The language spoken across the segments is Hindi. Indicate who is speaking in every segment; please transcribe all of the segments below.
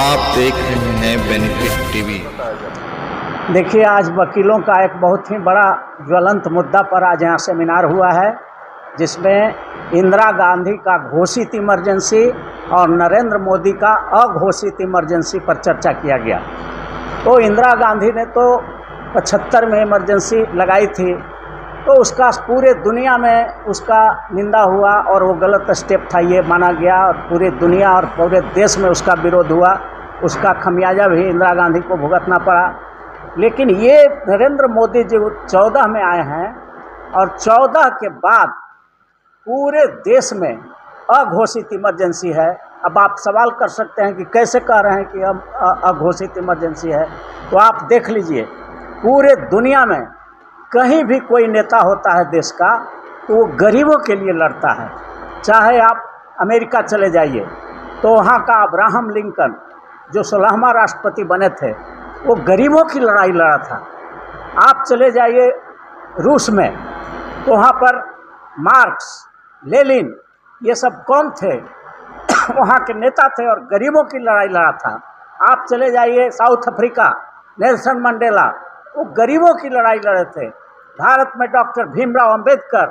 Speaker 1: आप देख रहे हैं बेनिफिट टीवी।
Speaker 2: देखिए, आज वकीलों का एक बहुत ही बड़ा ज्वलंत मुद्दा पर आज यहाँ सेमिनार हुआ है, जिसमें इंदिरा गांधी का घोषित इमरजेंसी और नरेंद्र मोदी का अघोषित इमरजेंसी पर चर्चा किया गया। तो इंदिरा गांधी ने तो 75 में इमरजेंसी लगाई थी, तो उसका पूरे दुनिया में उसका निंदा हुआ और वो गलत स्टेप था ये माना गया, और पूरी दुनिया और पूरे देश में उसका विरोध हुआ। उसका खमियाजा भी इंदिरा गांधी को भुगतना पड़ा। लेकिन ये नरेंद्र मोदी जी 14 में आए हैं और 14 के बाद पूरे देश में अघोषित इमरजेंसी है। अब आप सवाल कर सकते हैं कि कैसे कह रहे हैं कि अब अघोषित इमरजेंसी है। तो आप देख लीजिए, पूरे दुनिया में कहीं भी कोई नेता होता है देश का, तो वो गरीबों के लिए लड़ता है। चाहे आप अमेरिका चले जाइए तो वहाँ का अब्राहम लिंकन जो 16वां राष्ट्रपति बने थे, वो गरीबों की लड़ाई लड़ा था। आप चले जाइए रूस में, तो वहाँ पर मार्क्स, लेनिन, ये सब कौन थे? वहाँ के नेता थे और गरीबों की लड़ाई लड़ा था। आप चले जाइए साउथ अफ्रीका, नेल्सन मंडेला, वो गरीबों की लड़ाई लड़े थे। भारत में डॉक्टर भीमराव अंबेडकर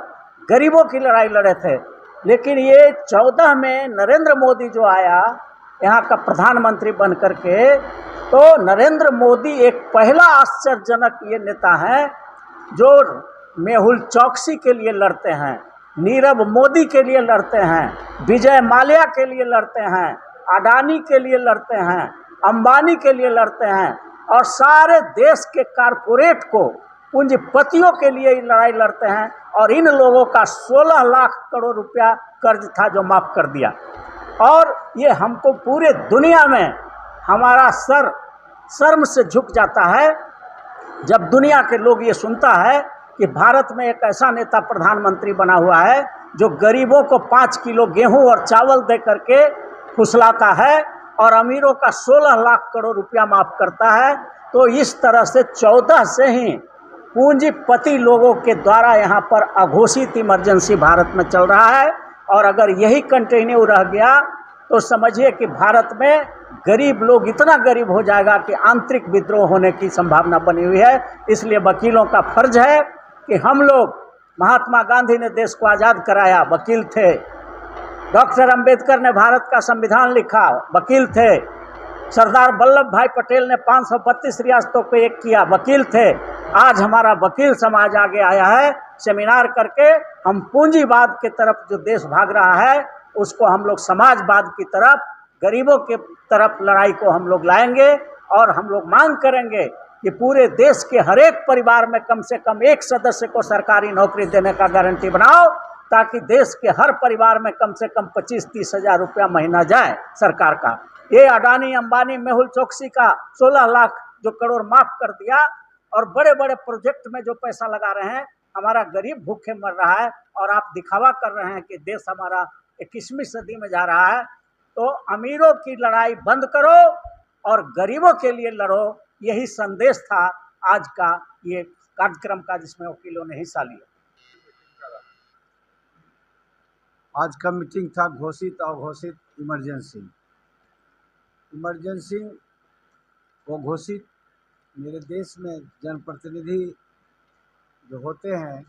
Speaker 2: गरीबों की लड़ाई लड़े थे। लेकिन ये 14 में नरेंद्र मोदी जो आया यहाँ का प्रधानमंत्री बन करके, तो नरेंद्र मोदी एक पहला आश्चर्यजनक ये नेता है जो मेहुल चौकसी के लिए लड़ते हैं, नीरव मोदी के लिए लड़ते हैं, विजय माल्या के लिए लड़ते हैं, अडानी के लिए लड़ते हैं, अंबानी के लिए लड़ते हैं, और सारे देश के कारपोरेट को, पूंजीपतियों के लिए लड़ाई लड़ते हैं। और इन लोगों का 16 लाख करोड़ रुपया कर्ज था जो माफ़ कर दिया। और ये हमको पूरे दुनिया में हमारा सर शर्म से झुक जाता है जब दुनिया के लोग ये सुनता है कि भारत में एक ऐसा नेता प्रधानमंत्री बना हुआ है जो गरीबों को 5 किलो गेहूं और चावल दे करके फुसलाता है और अमीरों का 16 लाख करोड़ रुपया माफ़ करता है। तो इस तरह से 14 से ही पूंजीपति लोगों के द्वारा यहाँ पर अघोषित इमरजेंसी भारत में चल रहा है। और अगर यही कंटिन्यू रह गया तो समझिए कि भारत में गरीब लोग इतना गरीब हो जाएगा कि आंतरिक विद्रोह होने की संभावना बनी हुई है। इसलिए वकीलों का फर्ज है कि हम लोग, महात्मा गांधी ने देश को आज़ाद कराया, वकील थे। डॉक्टर अंबेडकर ने भारत का संविधान लिखा, वकील थे। सरदार वल्लभ भाई पटेल ने 532 रियासतों को एक किया, वकील थे। आज हमारा वकील समाज आगे आया है, सेमिनार करके हम पूंजीवाद के तरफ जो देश भाग रहा है उसको हम लोग समाजवाद की तरफ, गरीबों के तरफ लड़ाई को हम लोग लाएंगे। और हम लोग मांग करेंगे कि पूरे देश के हर एक परिवार में कम से कम एक सदस्य को सरकारी नौकरी देने का गारंटी बनाओ, ताकि देश के हर परिवार में कम से कम 25-30 हज़ार रुपया महीना जाए सरकार का। ये अडानी, अंबानी, मेहुल चौकसी का 16 लाख जो करोड़ माफ़ कर दिया, और बड़े बड़े प्रोजेक्ट में जो पैसा लगा रहे हैं, हमारा गरीब भूखे मर रहा है। और आप दिखावा कर रहे हैं कि देश हमारा 21वीं सदी में जा रहा है। तो अमीरों की लड़ाई बंद करो और गरीबों के लिए लड़ो, यही संदेश था आज का ये कार्यक्रम का, जिसमें वकीलों ने हिस्सा लिया।
Speaker 3: आज का मीटिंग था घोषित अघोषित इमरजेंसी को घोषित। मेरे देश में जनप्रतिनिधि जो होते हैं,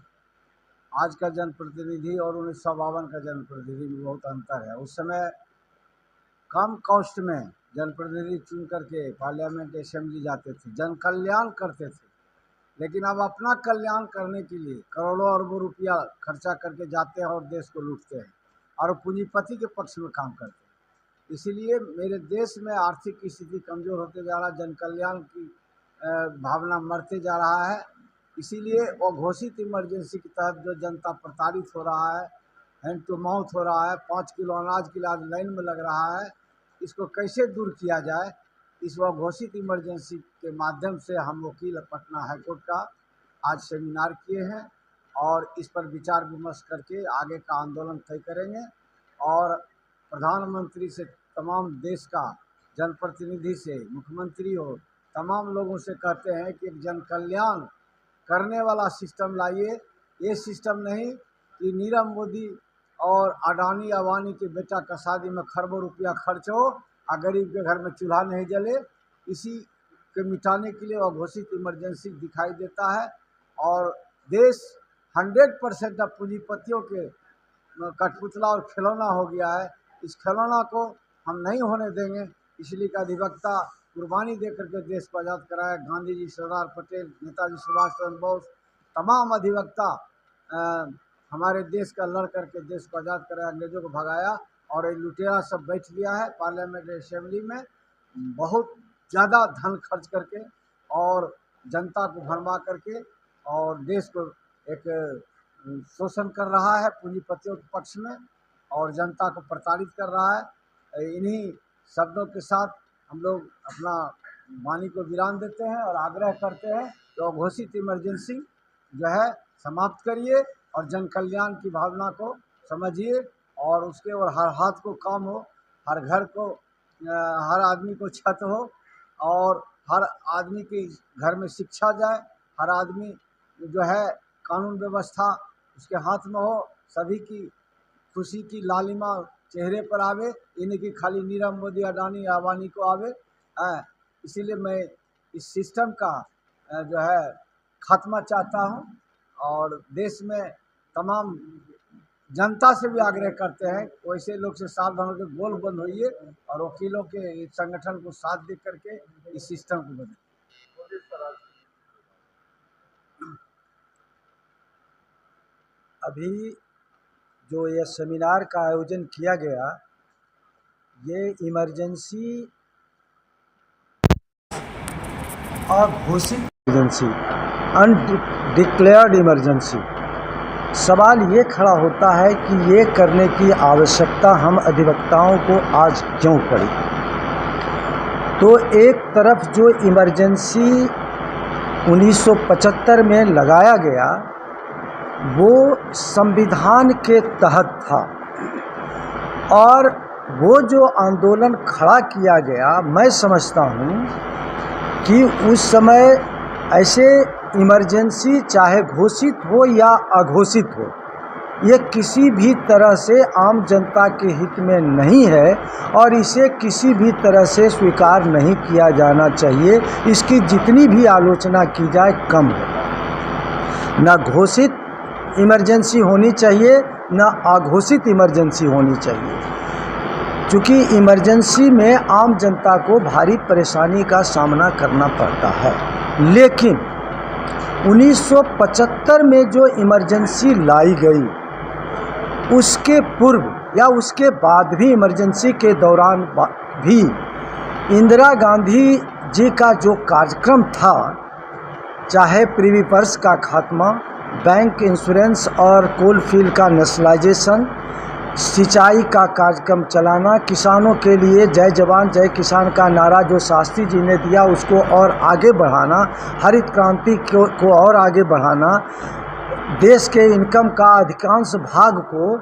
Speaker 3: आज का जनप्रतिनिधि और 1952 का जनप्रतिनिधि में बहुत अंतर है। उस समय कम कॉस्ट में जनप्रतिनिधि चुन करके पार्लियामेंट, असेंबली जाते थे, जन कल्याण करते थे। लेकिन अब अपना कल्याण करने के लिए करोड़ों अरबों रुपया खर्चा करके जाते हैं और देश को लूटते हैं और पूंजीपति के पक्ष में काम करते हैं। इसीलिए मेरे देश में आर्थिक स्थिति कमज़ोर होते जा रहा है, जन कल्याण की भावना मरते जा रहा है। इसीलिए अघोषित इमरजेंसी के तहत जो जनता प्रताड़ित हो रहा है, हैंड टू माउथ हो रहा है, 5 किलो अनाज के लिए आज लाइन में लग रहा है, इसको कैसे दूर किया जाए, इस अघोषित इमरजेंसी के माध्यम से हम वकील पटना हाईकोर्ट का आज सेमिनार किए हैं और इस पर विचार विमर्श करके आगे का आंदोलन तय करेंगे। और प्रधानमंत्री से, तमाम देश का जनप्रतिनिधि से, मुख्यमंत्री हो, तमाम लोगों से कहते हैं कि एक जन कल्याण करने वाला सिस्टम लाइए। ये सिस्टम नहीं कि नीरव मोदी और अडानी अंबानी के बेटा का शादी में खरबों रुपया खर्च हो गरीब के घर में चूल्हा नहीं जले, इसी के मिटाने के लिए अघोषित इमरजेंसी दिखाई देता है। और देश 100% अब पूंजीपतियों के कठपुतला और खिलौना हो गया है। इस खिलौना को हम नहीं होने देंगे, इसलिए का अधिवक्ता कुर्बानी दे करके देश को आज़ाद कराया। गांधी जी, सरदार पटेल, नेताजी सुभाष चंद्र बोस, तमाम अधिवक्ता हमारे देश का लड़ करके देश को आज़ाद कराया, अंग्रेज़ों को भगाया। और ये लुटेरा सब बैठ गया है पार्लियामेंट्री असेंबली में, बहुत ज़्यादा धन खर्च करके और जनता को भरमा करके, और देश को एक शोषण कर रहा है पूंजीपतियों के पक्ष में, और जनता को प्रताड़ित कर रहा है। इन्हीं शब्दों के साथ हम लोग अपना वाणी को विराम देते हैं और आग्रह करते हैं कि अघोषित इमरजेंसी जो है समाप्त करिए और जन कल्याण की भावना को समझिए, और उसके और हर हाथ को काम हो, हर घर को, हर आदमी को छत हो, और हर आदमी के घर में शिक्षा जाए, हर आदमी जो है कानून व्यवस्था उसके हाथ में हो, सभी की खुशी की लालिमा चेहरे पर आवे, इन्हीं की खाली नीरव मोदी, अडानी, आबानी को आवे। इसीलिए मैं इस सिस्टम का जो है खात्मा चाहता हूं, और देश में तमाम जनता से भी आग्रह करते हैं वैसे लोग से सावधान होकर गोल बंद होइए और वकीलों के इस संगठन को साथ दे करके इस सिस्टम को बदलें।
Speaker 4: अभी जो यह सेमिनार का आयोजन किया गया, ये इमरजेंसी अघोषित इमरजेंसी, अनडिक्लेयर्ड इमरजेंसी, सवाल ये खड़ा होता है कि ये करने की आवश्यकता हम अधिवक्ताओं को आज क्यों पड़ी। तो एक तरफ जो इमरजेंसी 1975 में लगाया गया वो संविधान के तहत था, और वो जो आंदोलन खड़ा किया गया, मैं समझता हूँ कि उस समय ऐसे इमरजेंसी चाहे घोषित हो या अघोषित हो, ये किसी भी तरह से आम जनता के हित में नहीं है, और इसे किसी भी तरह से स्वीकार नहीं किया जाना चाहिए। इसकी जितनी भी आलोचना की जाए कम है। न घोषित इमरजेंसी होनी चाहिए, न अघोषित इमरजेंसी होनी चाहिए, क्योंकि इमरजेंसी में आम जनता को भारी परेशानी का सामना करना पड़ता है। लेकिन 1975 में जो इमरजेंसी लाई गई, उसके पूर्व या उसके बाद भी, इमरजेंसी के दौरान भी इंदिरा गांधी जी का जो कार्यक्रम था, चाहे प्रिवी पर्स का खात्मा, बैंक इंश्योरेंस और कोल फील्ड का नेशनलाइजेशन, सिंचाई का कार्यक्रम चलाना, किसानों के लिए जय जवान जय किसान का नारा जो शास्त्री जी ने दिया उसको और आगे बढ़ाना, हरित क्रांति को और आगे बढ़ाना, देश के इनकम का अधिकांश भाग को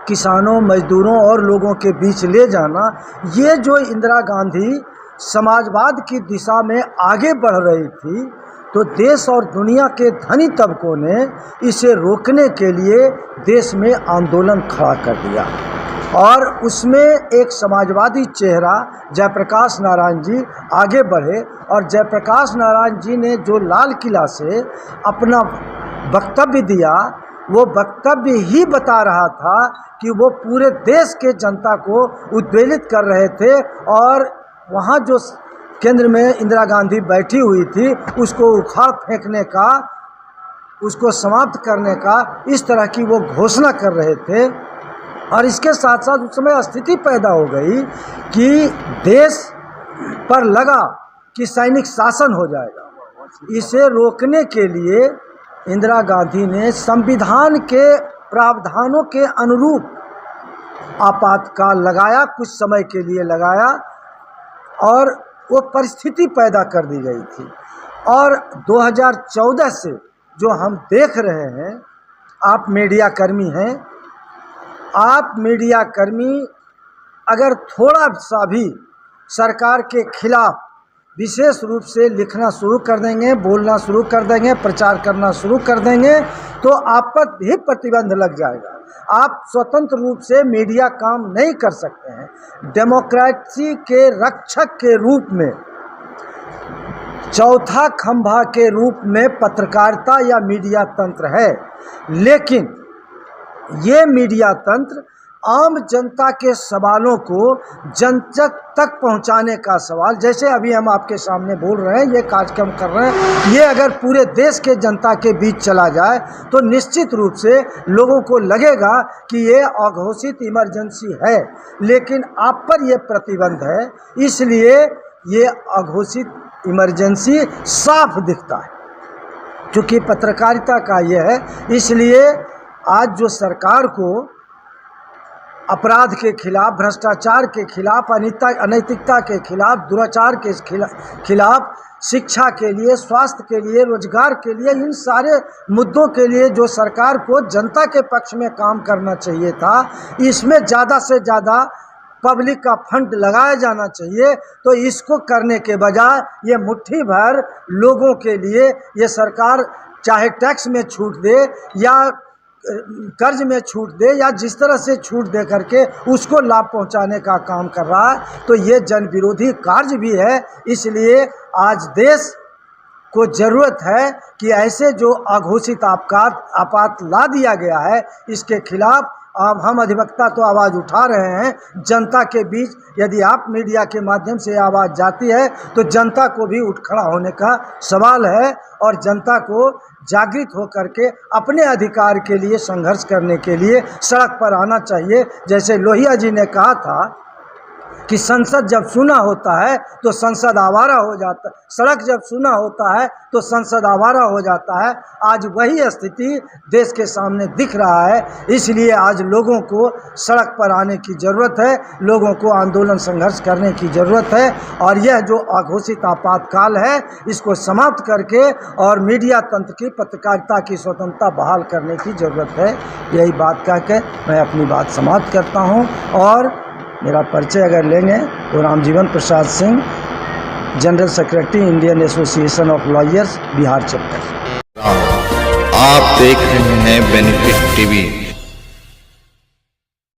Speaker 4: किसानों, मजदूरों और लोगों के बीच ले जाना, ये जो इंदिरा गांधी समाजवाद की दिशा में आगे बढ़ रही थी, तो देश और दुनिया के धनी तबकों ने इसे रोकने के लिए देश में आंदोलन खड़ा कर दिया, और उसमें एक समाजवादी चेहरा जयप्रकाश नारायण जी आगे बढ़े, और जयप्रकाश नारायण जी ने जो लाल किला से अपना वक्तव्य दिया, वो वक्तव्य ही बता रहा था कि वो पूरे देश के जनता को उद्वेलित कर रहे थे, और वहाँ जो केंद्र में इंदिरा गांधी बैठी हुई थी उसको उखाड़ फेंकने का, उसको समाप्त करने का, इस तरह की वो घोषणा कर रहे थे। और इसके साथ साथ उस समय स्थिति पैदा हो गई कि देश पर लगा कि सैनिक शासन हो जाएगा। इसे रोकने के लिए इंदिरा गांधी ने संविधान के प्रावधानों के अनुरूप आपातकाल लगाया, कुछ समय के लिए लगाया, और वो परिस्थिति पैदा कर दी गई थी। और 2014 से जो हम देख रहे हैं, आप मीडिया कर्मी हैं, आप मीडिया कर्मी अगर थोड़ा सा भी सरकार के खिलाफ विशेष रूप से लिखना शुरू कर देंगे, बोलना शुरू कर देंगे, प्रचार करना शुरू कर देंगे तो आप पर भी प्रतिबंध लग जाएगा। आप स्वतंत्र रूप से मीडिया काम नहीं कर सकते हैं। डेमोक्रेसी के रक्षक के रूप में, चौथा खंभा के रूप में पत्रकारिता या मीडिया तंत्र है, लेकिन ये मीडिया तंत्र आम जनता के सवालों को जनता तक पहुंचाने का सवाल, जैसे अभी हम आपके सामने बोल रहे हैं, ये कार्यक्रम कर रहे हैं, ये अगर पूरे देश के जनता के बीच चला जाए तो निश्चित रूप से लोगों को लगेगा कि ये अघोषित इमरजेंसी है, लेकिन आप पर ये प्रतिबंध है, इसलिए ये अघोषित इमरजेंसी साफ दिखता है। क्योंकि पत्रकारिता का ये है, इसलिए आज जो सरकार को अपराध के खिलाफ, भ्रष्टाचार के खिलाफ, अनैतिकता के खिलाफ, दुराचार के खिलाफ, शिक्षा के लिए, स्वास्थ्य के लिए, रोजगार के लिए, इन सारे मुद्दों के लिए जो सरकार को जनता के पक्ष में काम करना चाहिए था, इसमें ज़्यादा से ज़्यादा पब्लिक का फंड लगाया जाना चाहिए। तो इसको करने के बजाय ये मुट्ठी भर लोगों के लिए ये सरकार चाहे टैक्स में छूट दे या कर्ज में छूट दे या जिस तरह से छूट दे करके उसको लाभ पहुंचाने का काम कर रहा है, तो ये जन विरोधी कार्य भी है। इसलिए आज देश को ज़रूरत है कि ऐसे जो अघोषित आपात ला दिया गया है, इसके खिलाफ अब हम अधिवक्ता तो आवाज़ उठा रहे हैं जनता के बीच। यदि आप मीडिया के माध्यम से आवाज़ जाती है तो जनता को भी उठ खड़ा होने का सवाल है और जनता को जागृत होकर के अपने अधिकार के लिए संघर्ष करने के लिए सड़क पर आना चाहिए। जैसे लोहिया जी ने कहा था कि संसद जब सुना होता है तो संसद आवारा हो जाता है, सड़क जब सुना होता है तो संसद आवारा हो जाता है। आज वही स्थिति देश के सामने दिख रहा है, इसलिए आज लोगों को सड़क पर आने की ज़रूरत है, लोगों को आंदोलन संघर्ष करने की ज़रूरत है और यह जो अघोषित आपातकाल है इसको समाप्त करके और मीडिया तंत्र की, पत्रकारिता की स्वतंत्रता बहाल करने की ज़रूरत है। यही बात कह के मैं अपनी बात समाप्त करता हूँ। और मेरा परिचय अगर लेंगे तो Ramjivan Prasad Singh, general secretary Indian Association of Lawyers, Bihar chapter.
Speaker 1: आप देख रहे हैं बेनिफिट टीवी।